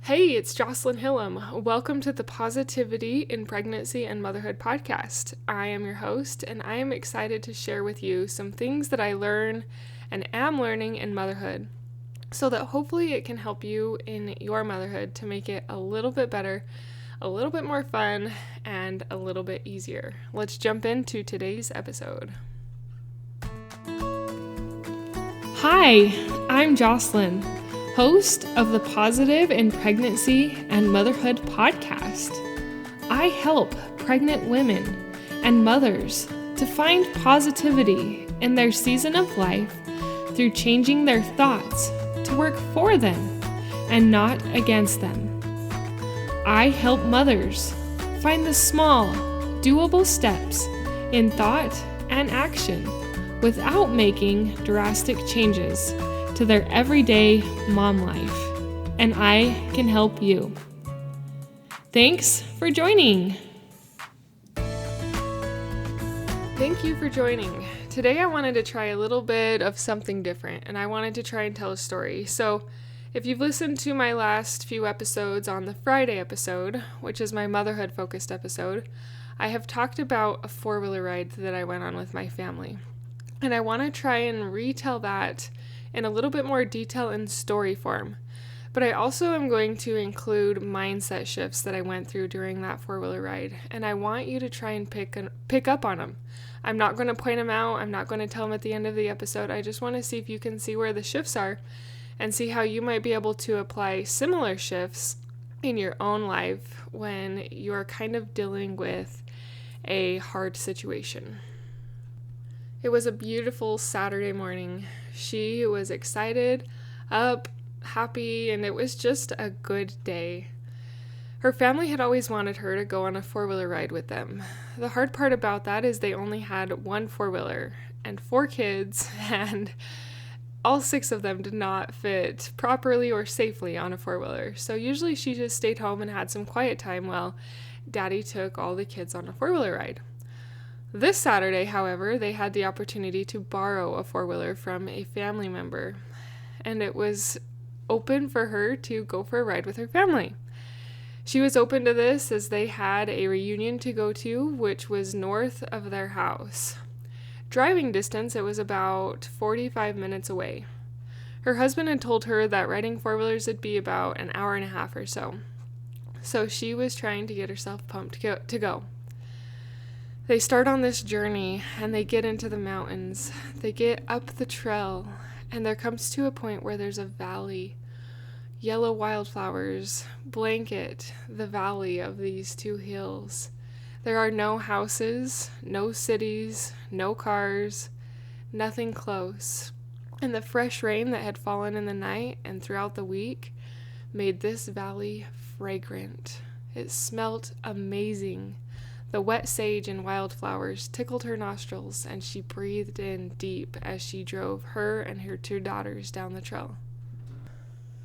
Hey, it's Jocelyn Hillam. Welcome to the Positivity in Pregnancy and Motherhood podcast. I am your host, and I am excited to share with you some things that I learn and am learning in motherhood so that hopefully it can help you in your motherhood to make it a little bit better, a little bit more fun, and a little bit easier. Let's jump into today's episode. Hi, I'm Jocelyn, host of the Positive in Pregnancy and Motherhood podcast. I help pregnant women and mothers to find positivity in their season of life through changing their thoughts to work for them and not against them. I help mothers find the small, doable steps in thought and action without making drastic changes to their everyday mom life, and I can help you. Thanks for joining. Thank you for joining. Today I wanted to try a little bit of something different, and I wanted to try and tell a story. So if you've listened to my last few episodes on the Friday episode, which is my motherhood focused episode, I have talked about a four-wheeler ride that I went on with my family. And I want to try and retell that in a little bit more detail in story form. But I also am going to include mindset shifts that I went through during that four-wheeler ride. And I want you to try and pick up on them. I'm not going to point them out. I'm not going to tell them at the end of the episode. I just want to see if you can see where the shifts are and see how you might be able to apply similar shifts in your own life when you're kind of dealing with a hard situation. It was a beautiful Saturday morning. She was excited, up, happy, and it was just a good day. Her family had always wanted her to go on a four-wheeler ride with them. The hard part about that is they only had one four-wheeler and 4 kids, and all 6 of them did not fit properly or safely on a four-wheeler. So usually she just stayed home and had some quiet time while Daddy took all the kids on a four-wheeler ride. This Saturday, however, they had the opportunity to borrow a four-wheeler from a family member, and it was open for her to go for a ride with her family. She was open to this as they had a reunion to go to, which was north of their house. Driving distance, it was about 45 minutes away. Her husband had told her that riding four-wheelers would be about an hour and a half or so. So she was trying to get herself pumped to go. They start on this journey and they get into the mountains. They get up the trail and there comes to a point where there's a valley. Yellow wildflowers blanket the valley of these 2 hills. There are no houses, no cities, no cars, nothing close. And the fresh rain that had fallen in the night and throughout the week made this valley fragrant. It smelt amazing. The wet sage and wildflowers tickled her nostrils, and she breathed in deep as she drove her and her 2 daughters down the trail.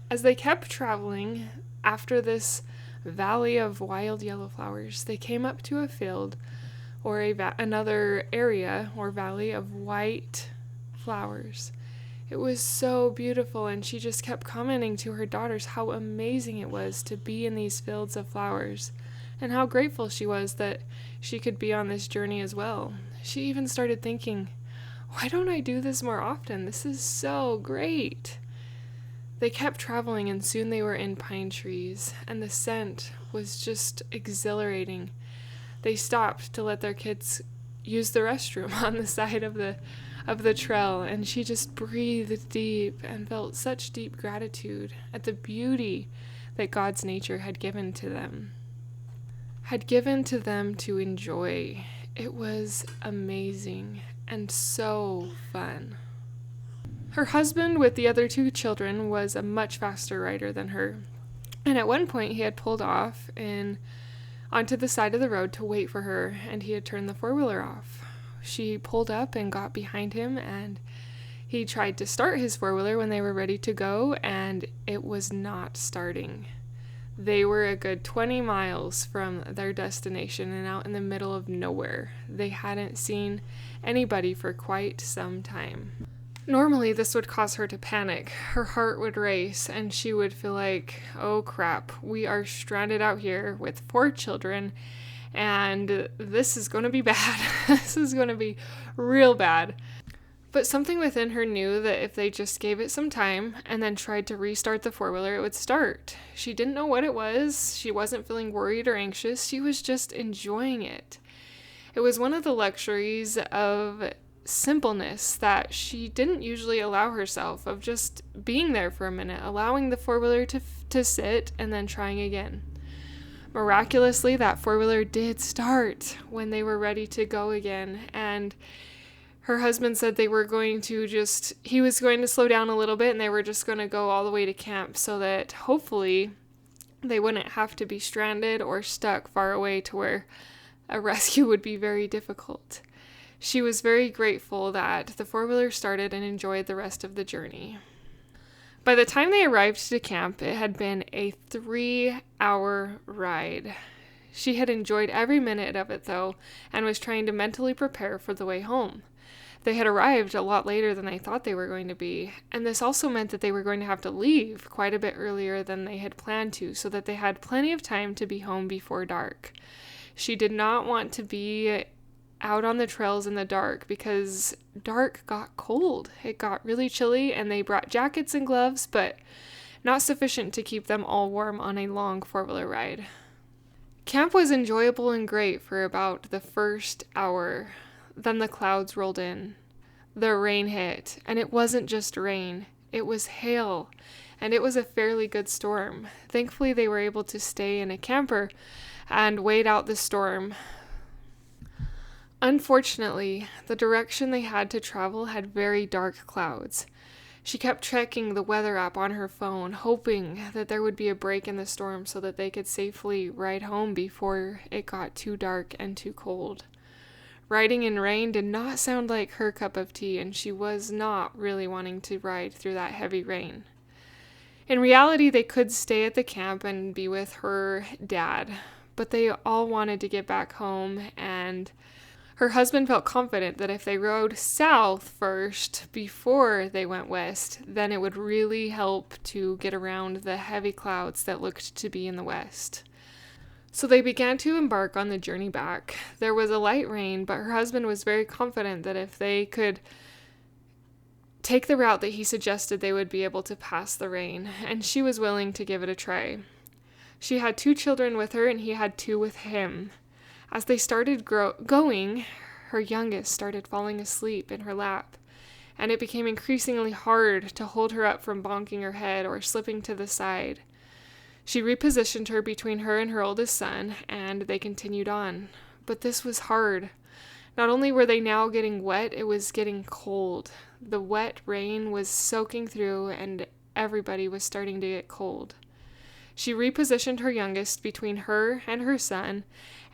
As they kept traveling, after this valley of wild yellow flowers, they came up to a field or another area or valley of white flowers. It was so beautiful, and she just kept commenting to her daughters how amazing it was to be in these fields of flowers, and how grateful she was that she could be on this journey as well. She even started thinking, why don't I do this more often? This is so great. They kept traveling, and soon they were in pine trees, and the scent was just exhilarating. They stopped to let their kids use the restroom on the side of the trail, and she just breathed deep and felt such deep gratitude at the beauty that God's nature had given to them to enjoy. It was amazing and so fun. Her husband with the other 2 children was a much faster rider than her, and at one point he had pulled off onto the side of the road to wait for her, and he had turned the four-wheeler off. She pulled up and got behind him, and he tried to start his four-wheeler when they were ready to go, and it was not starting. They were a good 20 miles from their destination and out in the middle of nowhere. They hadn't seen anybody for quite some time. Normally, this would cause her to panic. Her heart would race, and she would feel like, oh crap, we are stranded out here with 4 children, and this is going to be bad. This is going to be real bad. But something within her knew that if they just gave it some time and then tried to restart the four-wheeler, it would start. She didn't know what it was. She wasn't feeling worried or anxious. She was just enjoying it. It was one of the luxuries of simpleness that she didn't usually allow herself, of just being there for a minute, allowing the four-wheeler to sit and then trying again. Miraculously, that four-wheeler did start when they were ready to go again, and her husband said he was going to slow down a little bit and they were just going to go all the way to camp so that hopefully they wouldn't have to be stranded or stuck far away to where a rescue would be very difficult. She was very grateful that the four-wheeler started and enjoyed the rest of the journey. By the time they arrived to camp, it had been a 3-hour ride. She had enjoyed every minute of it, though, and was trying to mentally prepare for the way home. They had arrived a lot later than they thought they were going to be, and this also meant that they were going to have to leave quite a bit earlier than they had planned to, so that they had plenty of time to be home before dark. She did not want to be out on the trails in the dark because dark got cold. It got really chilly, and they brought jackets and gloves, but not sufficient to keep them all warm on a long four-wheeler ride. Camp was enjoyable and great for about the first hour. Then the clouds rolled in. The rain hit, and it wasn't just rain. It was hail, and it was a fairly good storm. Thankfully, they were able to stay in a camper and wait out the storm. Unfortunately, the direction they had to travel had very dark clouds. She kept checking the weather app on her phone, hoping that there would be a break in the storm so that they could safely ride home before it got too dark and too cold. Riding in rain did not sound like her cup of tea, and she was not really wanting to ride through that heavy rain. In reality, they could stay at the camp and be with her dad, but they all wanted to get back home, and her husband felt confident that if they rode south first before they went west, then it would really help to get around the heavy clouds that looked to be in the west. So they began to embark on the journey back. There was a light rain, but her husband was very confident that if they could take the route that he suggested, they would be able to pass the rain, and she was willing to give it a try. She had 2 children with her, and he had 2 with him. As they started going, her youngest started falling asleep in her lap, and it became increasingly hard to hold her up from bonking her head or slipping to the side. She repositioned her between her and her oldest son, and they continued on. But this was hard. Not only were they now getting wet, it was getting cold. The wet rain was soaking through, and everybody was starting to get cold. She repositioned her youngest between her and her son,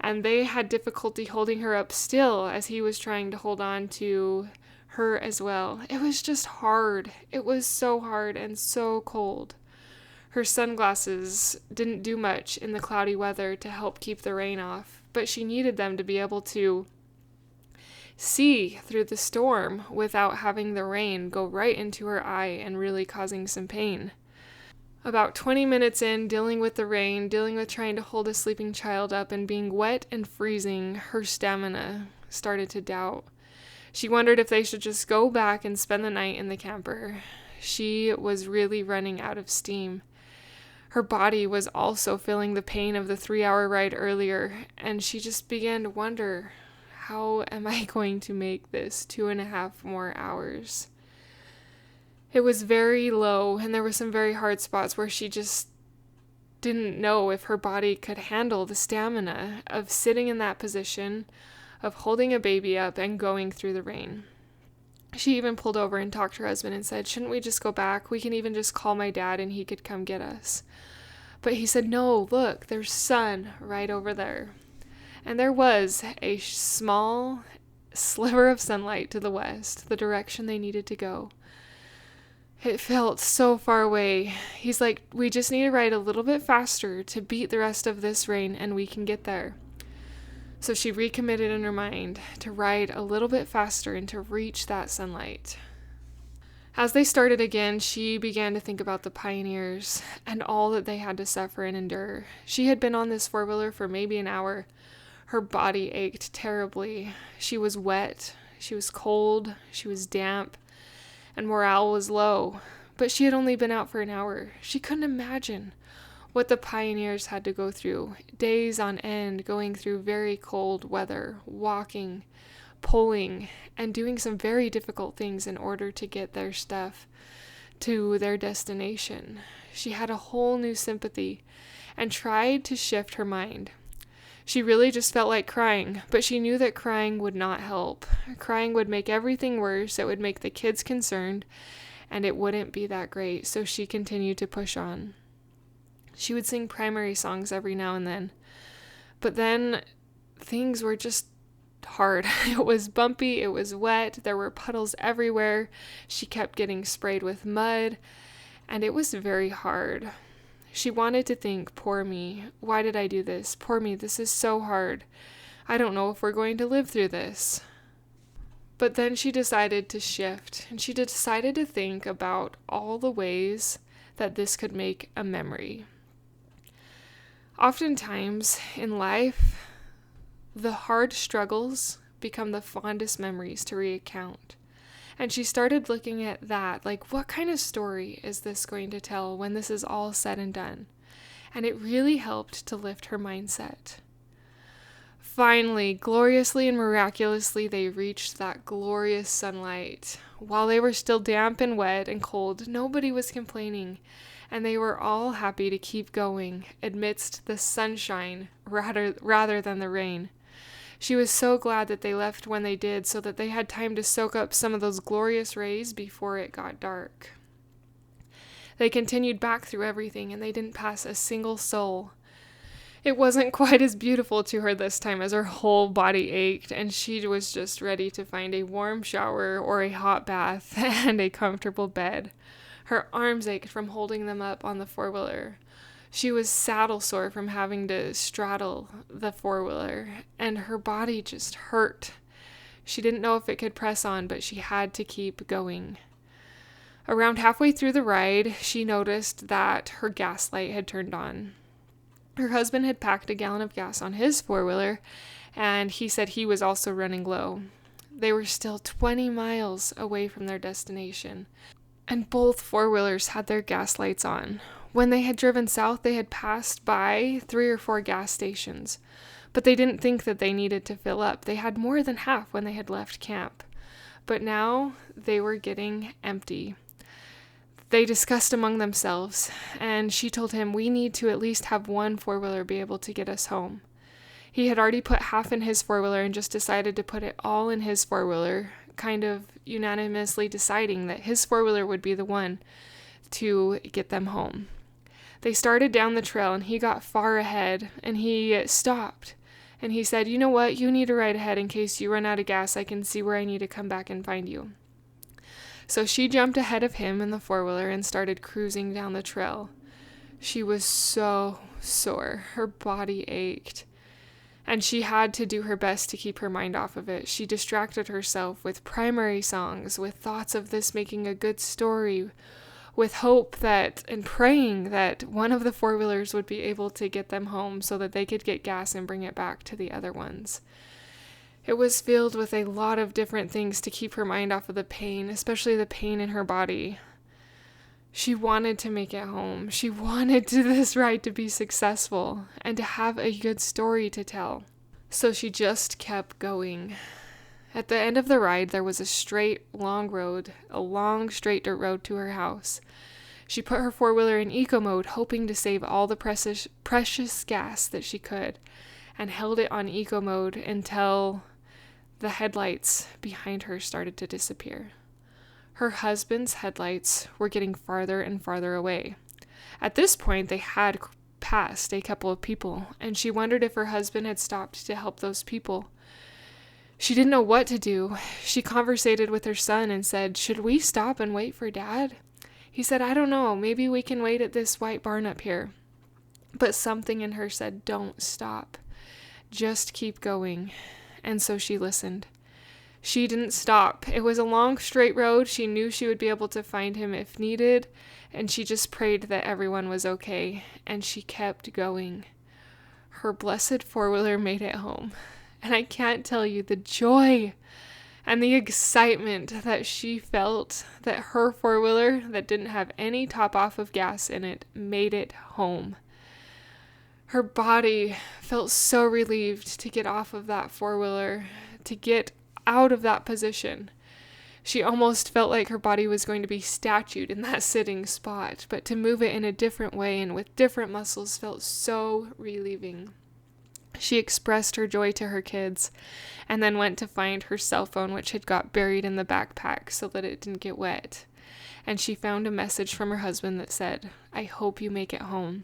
and they had difficulty holding her up still as he was trying to hold on to her as well. It was just hard. It was so hard and so cold. Her sunglasses didn't do much in the cloudy weather to help keep the rain off, but she needed them to be able to see through the storm without having the rain go right into her eye and really causing some pain. About 20 minutes in, dealing with the rain, dealing with trying to hold a sleeping child up and being wet and freezing, her stamina started to doubt. She wondered if they should just go back and spend the night in the camper. She was really running out of steam. Her body was also feeling the pain of the 3-hour ride earlier, and she just began to wonder, how am I going to make this 2.5 more hours? It was very low, and there were some very hard spots where she just didn't know if her body could handle the stamina of sitting in that position, of holding a baby up and going through the rain. She even pulled over and talked to her husband and said, shouldn't we just go back? We can even just call my dad and he could come get us. But he said, no, look, there's sun right over there. And there was a small sliver of sunlight to the west, the direction they needed to go. It felt so far away. He's like, we just need to ride a little bit faster to beat the rest of this rain and we can get there. So she recommitted in her mind to ride a little bit faster and to reach that sunlight. As they started again, she began to think about the pioneers and all that they had to suffer and endure. She had been on this four-wheeler for maybe an hour. Her body ached terribly. She was wet, she was cold, she was damp, and morale was low. But she had only been out for an hour. She couldn't imagine what the pioneers had to go through, days on end, going through very cold weather, walking, pulling, and doing some very difficult things in order to get their stuff to their destination. She had a whole new sympathy and tried to shift her mind. She really just felt like crying, but she knew that crying would not help. Crying would make everything worse. It would make the kids concerned, and it wouldn't be that great. So she continued to push on. She would sing primary songs every now and then, but then things were just hard. It was bumpy, it was wet, there were puddles everywhere. She kept getting sprayed with mud, and it was very hard. She wanted to think, poor me, why did I do this? Poor me, this is so hard. I don't know if we're going to live through this. But then she decided to shift, and she decided to think about all the ways that this could make a memory. Oftentimes in life, the hard struggles become the fondest memories to recount. And she started looking at that, like, what kind of story is this going to tell when this is all said and done? And it really helped to lift her mindset. Finally, gloriously and miraculously, they reached that glorious sunlight. While they were still damp and wet and cold, nobody was complaining, and they were all happy to keep going amidst the sunshine rather than the rain. She was so glad that they left when they did, so that they had time to soak up some of those glorious rays before it got dark. They continued back through everything, and they didn't pass a single soul. It wasn't quite as beautiful to her this time, as her whole body ached, and she was just ready to find a warm shower or a hot bath and a comfortable bed. Her arms ached from holding them up on the four-wheeler. She was saddle sore from having to straddle the four-wheeler, and her body just hurt. She didn't know if it could press on, but she had to keep going. Around halfway through the ride, she noticed that her gas light had turned on. Her husband had packed a gallon of gas on his four-wheeler, and he said he was also running low. They were still 20 miles away from their destination, and both four-wheelers had their gas lights on. When they had driven south, they had passed by 3 or 4 gas stations, but they didn't think that they needed to fill up. They had more than half when they had left camp, but now they were getting empty. They discussed among themselves, and she told him, we need to at least have one four-wheeler be able to get us home. He had already put half in his four-wheeler and just decided to put it all in his four-wheeler, kind of unanimously deciding that his four-wheeler would be the one to get them home. They started down the trail, and he got far ahead, and he stopped. And he said, you know what, you need to ride ahead in case you run out of gas. I can see where I need to come back and find you. So she jumped ahead of him in the four-wheeler and started cruising down the trail. She was so sore. Her body ached. And she had to do her best to keep her mind off of it. She distracted herself with primary songs, with thoughts of this making a good story, with hope that and praying that one of the four-wheelers would be able to get them home so that they could get gas and bring it back to the other ones. It was filled with a lot of different things to keep her mind off of the pain, especially the pain in her body. She wanted to make it home. She wanted this ride to be successful and to have a good story to tell. So she just kept going. At the end of the ride, there was a straight, long road, a long, straight dirt road to her house. She put her four-wheeler in eco mode, hoping to save all the precious gas that she could, and held it on eco mode until the headlights behind her started to disappear. Her husband's headlights were getting farther and farther away. At this point, they had passed a couple of people, and she wondered if her husband had stopped to help those people. She didn't know what to do. She conversated with her son and said, should we stop and wait for Dad? He said, I don't know, maybe we can wait at this white barn up here. But something in her said, don't stop. Just keep going. And so she listened. She didn't stop. It was a long, straight road. She knew she would be able to find him if needed, and she just prayed that everyone was okay, and she kept going. Her blessed four-wheeler made it home, and I can't tell you the joy and the excitement that she felt that her four-wheeler that didn't have any top off of gas in it made it home. Her body felt so relieved to get off of that four-wheeler, to get out of that position. She almost felt like her body was going to be statued in that sitting spot, but to move it in a different way and with different muscles felt so relieving. She expressed her joy to her kids and then went to find her cell phone, which had got buried in the backpack so that it didn't get wet. And she found a message from her husband that said, "I hope you make it home."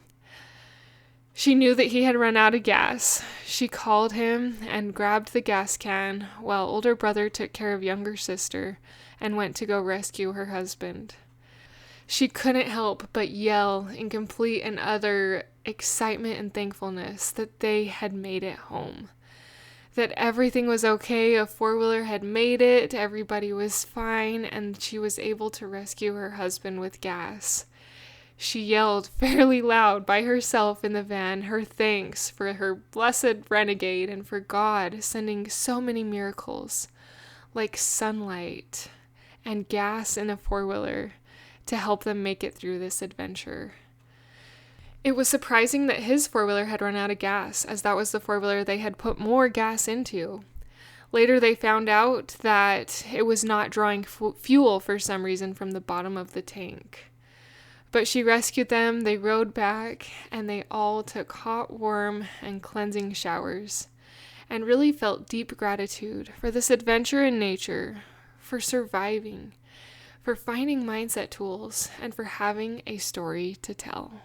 She knew that he had run out of gas. She called him and grabbed the gas can while older brother took care of younger sister and went to go rescue her husband. She couldn't help but yell in complete and utter excitement and thankfulness that they had made it home. That everything was okay, a four-wheeler had made it, everybody was fine, and she was able to rescue her husband with gas. She yelled fairly loud by herself in the van her thanks for her blessed renegade and for God sending so many miracles, like sunlight and gas in a four-wheeler, to help them make it through this adventure. It was surprising that his four-wheeler had run out of gas, as that was the four-wheeler they had put more gas into. Later they found out that it was not drawing fuel for some reason from the bottom of the tank. But she rescued them, they rode back, and they all took hot, warm, and cleansing showers, and really felt deep gratitude for this adventure in nature, for surviving, for finding mindset tools, and for having a story to tell.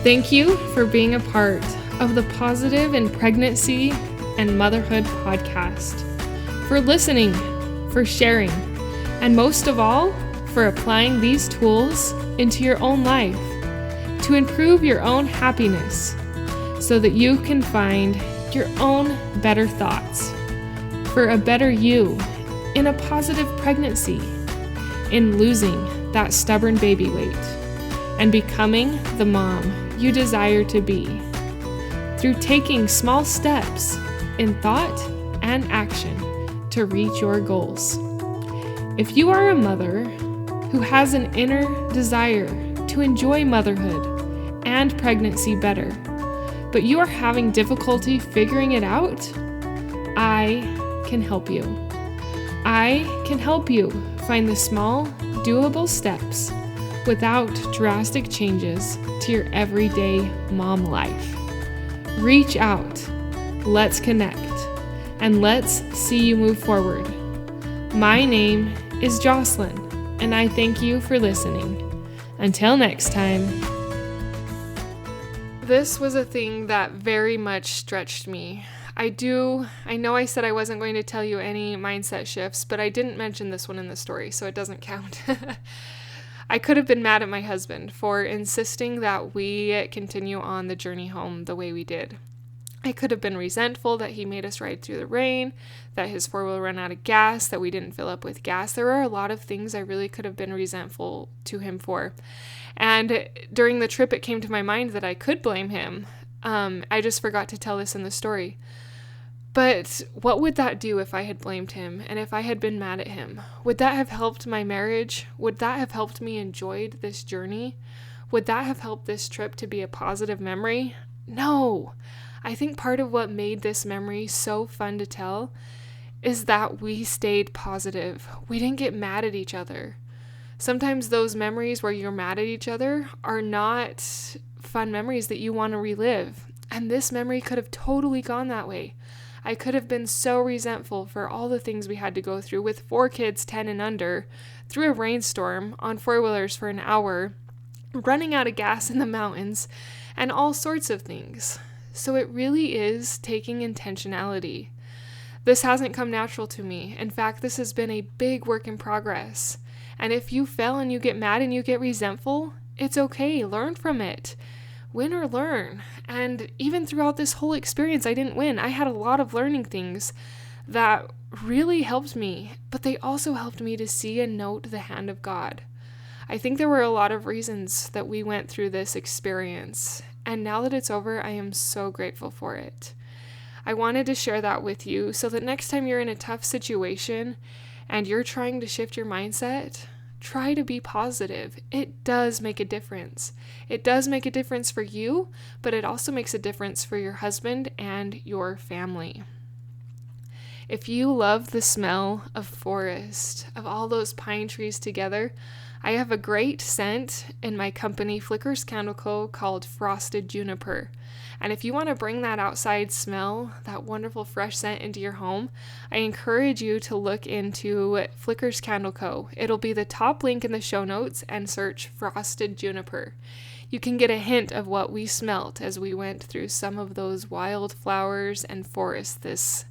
Thank you for being a part of the Positive in Pregnancy and Motherhood podcast, for listening, for sharing, and most of all, for applying these tools into your own life to improve your own happiness so that you can find your own better thoughts for a better you in a positive pregnancy, in losing that stubborn baby weight and becoming the mom you desire to be through taking small steps in thought and action to reach your goals. If you are a mother who has an inner desire to enjoy motherhood and pregnancy better, but you are having difficulty figuring it out, I can help you. I can help you find the small, doable steps without drastic changes to your everyday mom life. Reach out, let's connect, and let's see you move forward. My name is Jocelyn, and I thank you for listening. Until next time. This was a thing that very much stretched me. I know I said I wasn't going to tell you any mindset shifts, but I didn't mention this one in the story, so it doesn't count. I could have been mad at my husband for insisting that we continue on the journey home the way we did. I could have been resentful that he made us ride through the rain, that his four-wheel ran out of gas, that we didn't fill up with gas. There are a lot of things I really could have been resentful to him for. And during the trip, it came to my mind that I could blame him. I just forgot to tell this in the story. But what would that do if I had blamed him and if I had been mad at him? Would that have helped my marriage? Would that have helped me enjoy this journey? Would that have helped this trip to be a positive memory? No. I think part of what made this memory so fun to tell is that we stayed positive. We didn't get mad at each other. Sometimes those memories where you're mad at each other are not fun memories that you want to relive. And this memory could have totally gone that way. I could have been so resentful for all the things we had to go through with 4 kids 10 and under, through a rainstorm, on four-wheelers for an hour, running out of gas in the mountains, and all sorts of things. So it really is taking intentionality. This hasn't come natural to me. In fact, this has been a big work in progress. And if you fail and you get mad and you get resentful, it's okay. Learn from it. Win or learn. And even throughout this whole experience, I didn't win. I had a lot of learning things that really helped me, but they also helped me to see and note the hand of God. I think there were a lot of reasons that we went through this experience, and now that it's over, I am so grateful for it. I wanted to share that with you so that next time you're in a tough situation and you're trying to shift your mindset, try to be positive. It does make a difference. It does make a difference for you, but it also makes a difference for your husband and your family. If you love the smell of forest, of all those pine trees together, I have a great scent in my company Flickers Candle Co. called Frosted Juniper. And if you want to bring that outside smell, that wonderful fresh scent into your home, I encourage you to look into Flickers Candle Co. It'll be the top link in the show notes and search Frosted Juniper. You can get a hint of what we smelt as we went through some of those wildflowers and forests this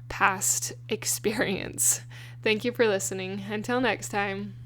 past experience. Thank you for listening. Until next time.